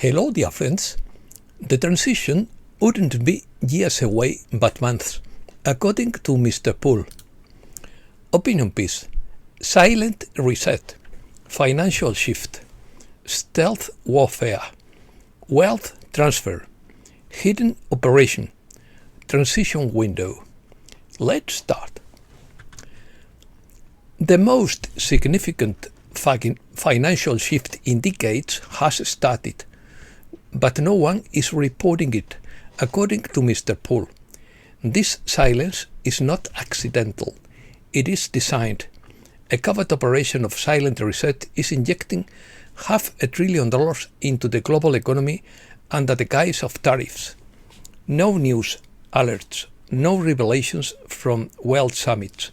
Hello, dear friends. The transition wouldn't be years away, but months, according to Mr. Poole. Opinion piece: silent reset, financial shift, stealth warfare, wealth transfer, hidden operation, transition window. Let's start. The most significant financial shift in decades has started, but no one is reporting it, according to Mr. Poole. This silence is not accidental. It is designed. A covert operation of silent reset is injecting $500 billion into the global economy under the guise of tariffs. No news alerts, no revelations from wealth summits,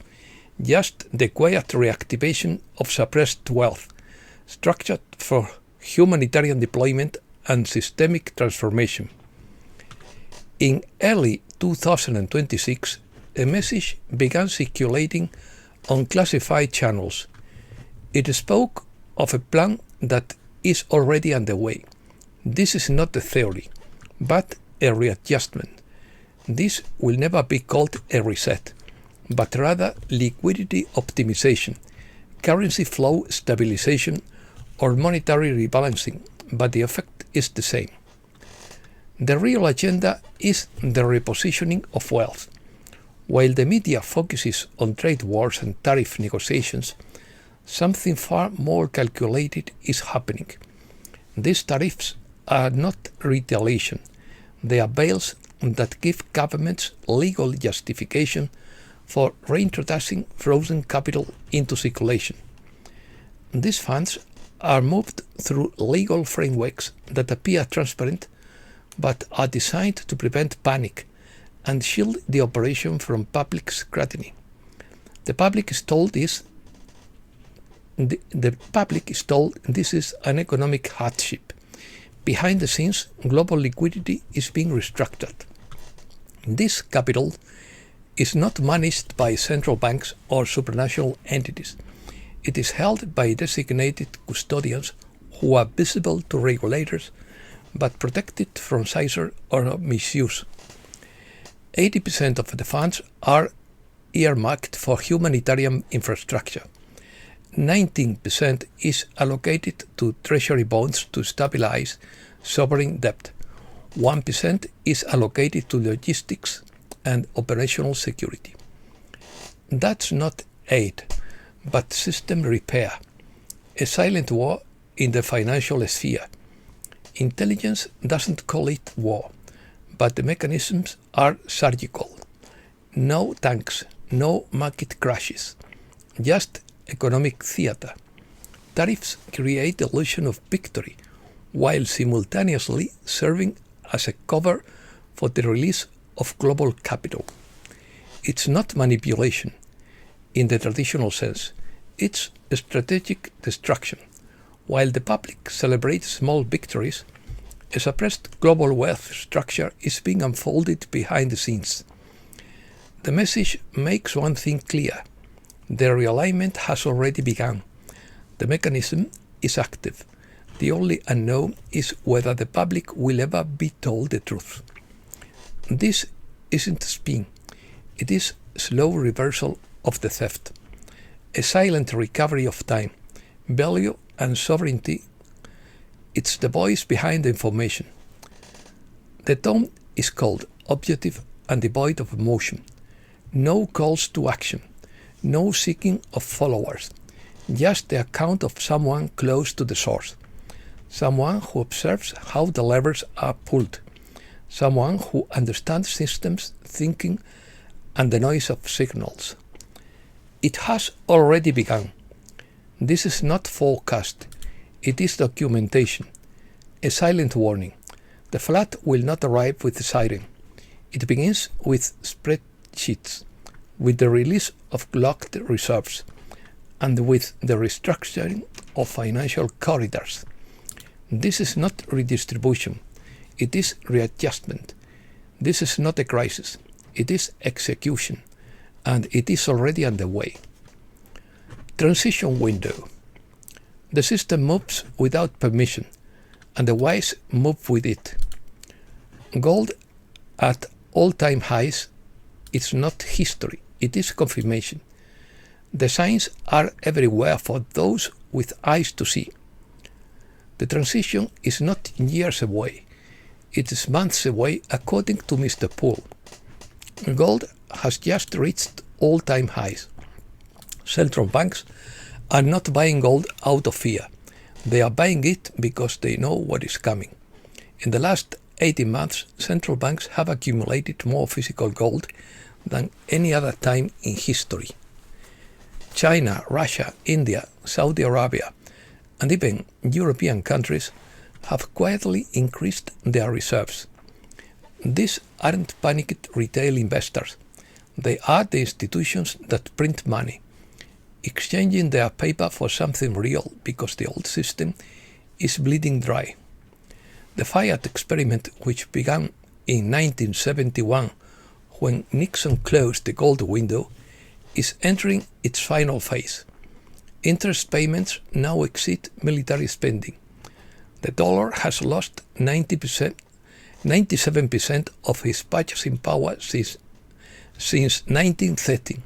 just the quiet reactivation of suppressed wealth, structured for humanitarian deployment and systemic transformation. In early 2026, a message began circulating on classified channels. It spoke of a plan that is already underway. This is not a theory, but a readjustment. This will never be called a reset, but rather liquidity optimization, currency flow stabilization, or monetary rebalancing, but the effect is the same. The real agenda is the repositioning of wealth. While the media focuses on trade wars and tariff negotiations, something far more calculated is happening. These tariffs are not retaliation. They are bails that give governments legal justification for reintroducing frozen capital into circulation. These funds are moved through legal frameworks that appear transparent but are designed to prevent panic and shield the operation from public scrutiny. The public is told this is an economic hardship. Behind the scenes, global liquidity is being restructured. This capital is not managed by central banks or supranational entities. It is held by designated custodians who are visible to regulators but protected from seizure or misuse. 80% of the funds are earmarked for humanitarian infrastructure. 19% is allocated to treasury bonds to stabilize sovereign debt. 1% is allocated to logistics and operational security. That's not aid, but system repair, a silent war in the financial sphere. Intelligence doesn't call it war, but the mechanisms are surgical. No tanks, no market crashes, just economic theater. Tariffs create the illusion of victory, while simultaneously serving as a cover for the release of global capital. It's not manipulation in the traditional sense. It's strategic destruction. While the public celebrates small victories, a suppressed global wealth structure is being unfolded behind the scenes. The message makes one thing clear: the realignment has already begun. The mechanism is active. The only unknown is whether the public will ever be told the truth. This isn't spin. It is slow reversal of the theft. A silent recovery of time, value, and sovereignty. It's the voice behind the information. The tone is cold, objective, and devoid of emotion. No calls to action. No seeking of followers. Just the account of someone close to the source. Someone who observes how the levers are pulled. Someone who understands systems, thinking, and the noise of signals. It has already begun. This is not forecast. It is documentation. A silent warning. The flood will not arrive with a siren. It begins with spreadsheets, with the release of locked reserves, and with the restructuring of financial corridors. This is not redistribution. It is readjustment. This is not a crisis. It is execution, and it is already underway. Transition window. The system moves without permission, and the wise move with it. Gold at all-time highs is not history, it is confirmation. The signs are everywhere for those with eyes to see. The transition is not years away, it is months away according to Mr. Poole. Gold has just reached all-time highs. Central banks are not buying gold out of fear. They are buying it because they know what is coming. In the last 18 months, central banks have accumulated more physical gold than any other time in history. China, Russia, India, Saudi Arabia, and even European countries have quietly increased their reserves. These aren't panicked retail investors. They are the institutions that print money, exchanging their paper for something real because the old system is bleeding dry. The Fiat experiment, which began in 1971 when Nixon closed the gold window, is entering its final phase. Interest payments now exceed military spending. The dollar has lost 97% of its purchasing power since 1930.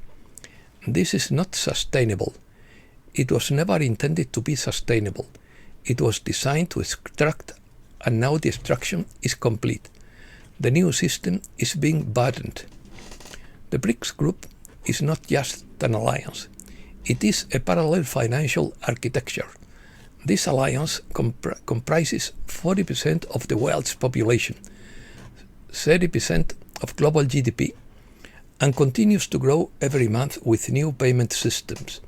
This is not sustainable. It was never intended to be sustainable. It was designed to extract, and now the extraction is complete. The new system is being burdened. The BRICS group is not just an alliance. It is a parallel financial architecture. This alliance comprises 40% of the world's population, 30% of global GDP, and continues to grow every month with new payment systems,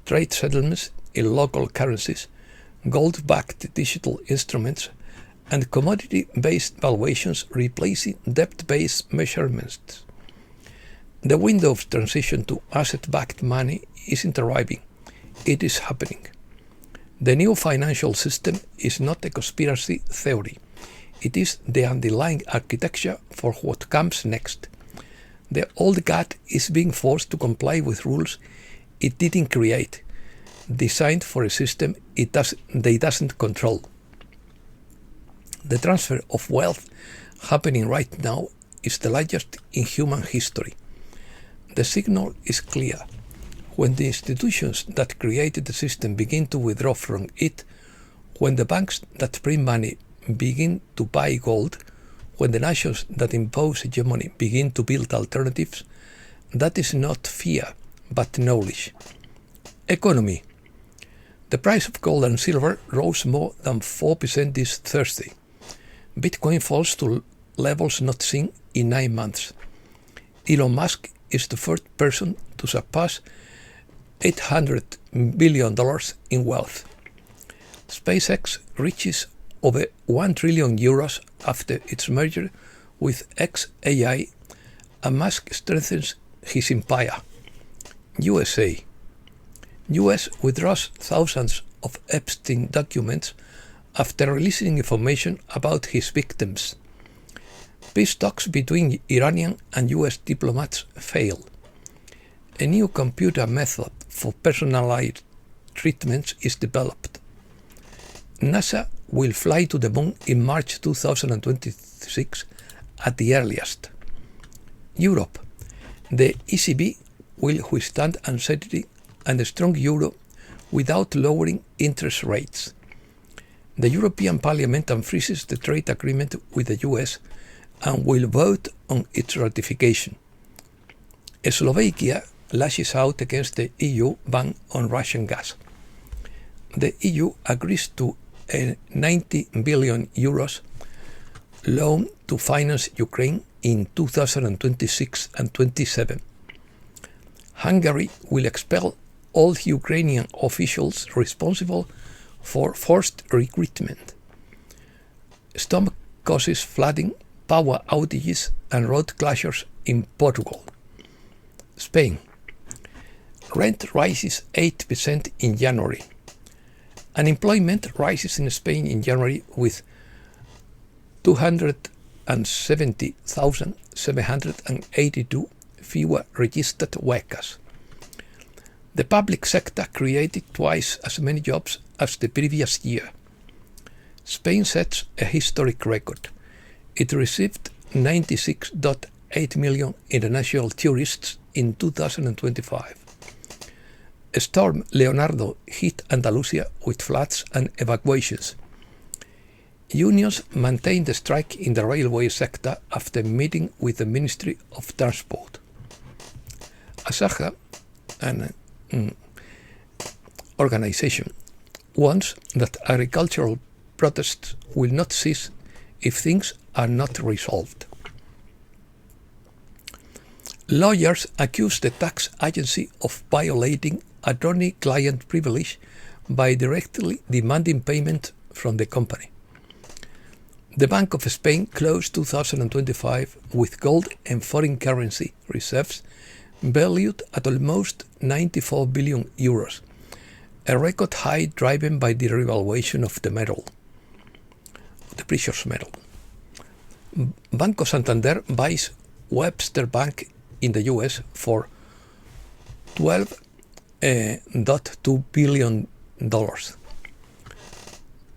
trade settlements in local currencies, gold-backed digital instruments, and commodity-based valuations replacing debt-based measurements. The window of transition to asset-backed money isn't arriving, it is happening. The new financial system is not a conspiracy theory. It is the underlying architecture for what comes next. The old guard is being forced to comply with rules it didn't create, designed for a system they doesn't control. The transfer of wealth happening right now is the largest in human history. The signal is clear. When the institutions that created the system begin to withdraw from it, when the banks that print money begin to buy gold, when the nations that impose hegemony begin to build alternatives, that is not fear, but knowledge. Economy. The price of gold and silver rose more than 4% this Thursday. Bitcoin falls to levels not seen in 9 months. Elon Musk is the first person to surpass $800 billion in wealth. SpaceX reaches over 1 trillion euros after its merger with xAI, and Musk strengthens his empire. USA. US withdraws thousands of Epstein documents after releasing information about his victims. Peace talks between Iranian and US diplomats fail. A new computer method for personalized treatments is developed. NASA will fly to the moon in March 2026 at the earliest. Europe. The ECB will withstand uncertainty and a strong euro without lowering interest rates. The European Parliament unfreezes the trade agreement with the US and will vote on its ratification. Slovakia lashes out against the EU ban on Russian gas. The EU agrees to a 90 billion euros loan to finance Ukraine in 2026 and 27. Hungary will expel all Ukrainian officials responsible for forced recruitment. Storm causes flooding, power outages, and road closures in Portugal. Spain. Rent rises 8% in January. Unemployment rises in Spain in January with 270,782 fewer registered workers. The public sector created twice as many jobs as the previous year. Spain sets a historic record. It received 96.8 million international tourists in 2025. Storm Leonardo hit Andalusia with floods and evacuations. Unions maintained the strike in the railway sector after meeting with the Ministry of Transport. Asaja, an organization, warns that agricultural protests will not cease if things are not resolved. Lawyers accuse the tax agency of violating attorney-client privilege by directly demanding payment from the company. The Bank of Spain closed 2025 with gold and foreign currency reserves valued at almost 94 billion euros, a record high driven by the revaluation of the precious metal. Banco Santander buys Webster Bank in the US for $12.2 billion.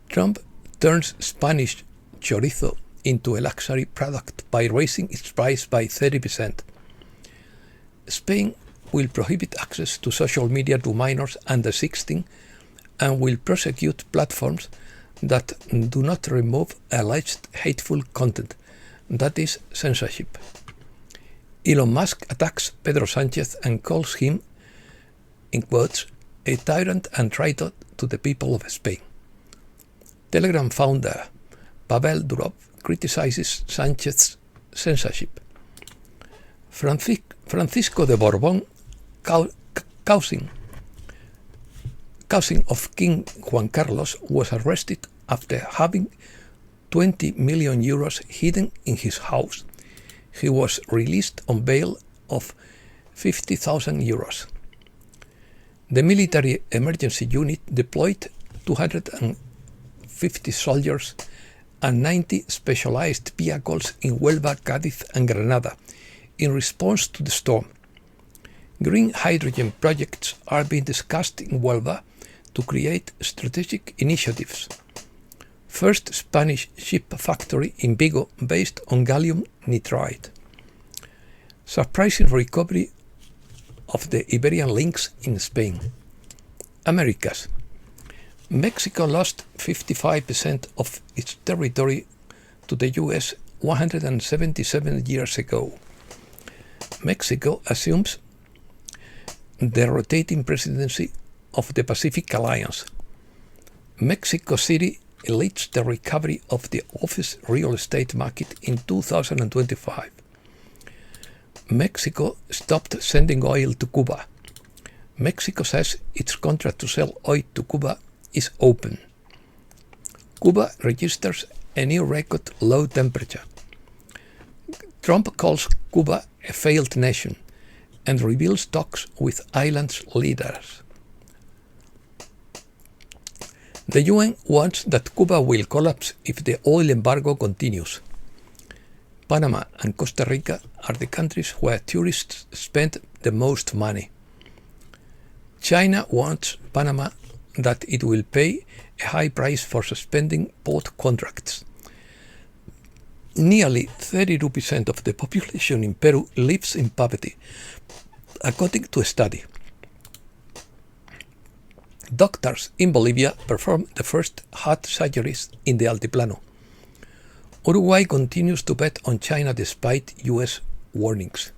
Trump turns Spanish chorizo into a luxury product by raising its price by 30%. Spain will prohibit access to social media to minors under 16 and will prosecute platforms that do not remove alleged hateful content, that is, censorship. Elon Musk attacks Pedro Sánchez and calls him, in quotes, a tyrant and traitor to the people of Spain. Telegram founder Pavel Durov criticizes Sánchez's censorship. Francisco de Borbón, cousin of King Juan Carlos, was arrested after having 20 million euros hidden in his house. He was released on bail of 50,000 euros. The military emergency unit deployed 250 soldiers and 90 specialized vehicles in Huelva, Cádiz and Granada in response to the storm. Green hydrogen projects are being discussed in Huelva to create strategic initiatives. First Spanish ship factory in Vigo based on gallium nitride. Surprising recovery of the Iberian links in Spain. Americas. Mexico lost 55% of its territory to the US 177 years ago. Mexico assumes the rotating presidency of the Pacific Alliance. Mexico City leads the recovery of the office real estate market in 2025. Mexico stopped sending oil to Cuba. Mexico says its contract to sell oil to Cuba is open. Cuba registers a new record low temperature. Trump calls Cuba a failed nation and reveals talks with island's leaders. The UN warns that Cuba will collapse if the oil embargo continues. Panama and Costa Rica are the countries where tourists spend the most money. China warns Panama that it will pay a high price for suspending port contracts. Nearly 32% of the population in Peru lives in poverty, according to a study. Doctors in Bolivia perform the first heart surgeries in the Altiplano. Uruguay continues to bet on China despite US warnings.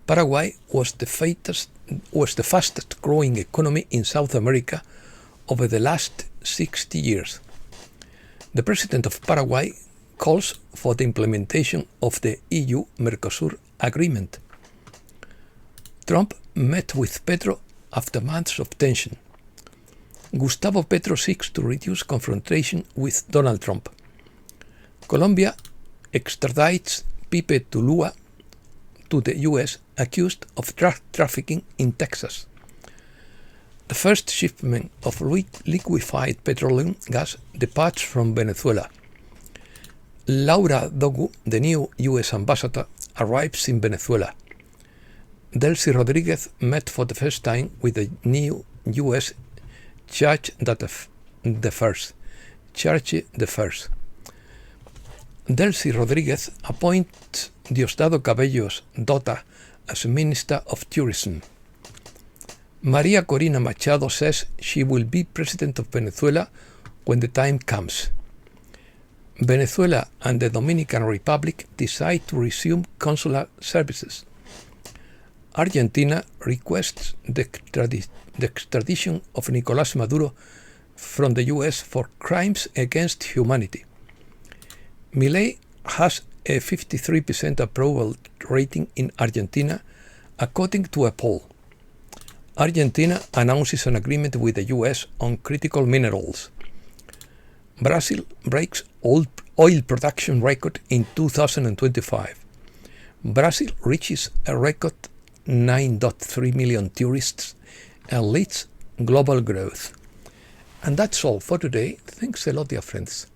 Paraguay was the fastest growing economy in South America over the last 60 years. The president of Paraguay calls for the implementation of the EU-Mercosur agreement. Trump met with Petro after months of tension. Gustavo Petro seeks to reduce confrontation with Donald Trump. Colombia extradites Pipe Tulúa to the US accused of drug trafficking in Texas. The first shipment of liquefied petroleum gas departs from Venezuela. Laura Dogu, the new US ambassador, arrives in Venezuela. Delcy Rodriguez met for the first time with the new US judge that defers Charche I. Delcy Rodriguez appoints Diosdado Cabello's daughter as Minister of Tourism. Maria Corina Machado says she will be President of Venezuela when the time comes. Venezuela and the Dominican Republic decide to resume consular services. Argentina requests the extradition of Nicolás Maduro from the US for crimes against humanity. Milei has a 53% approval rating in Argentina, according to a poll. Argentina announces an agreement with the US on critical minerals. Brazil breaks oil production record in 2025. Brazil reaches a record 9.3 million tourists and leads global growth. And that's all for today. Thanks a lot, dear friends.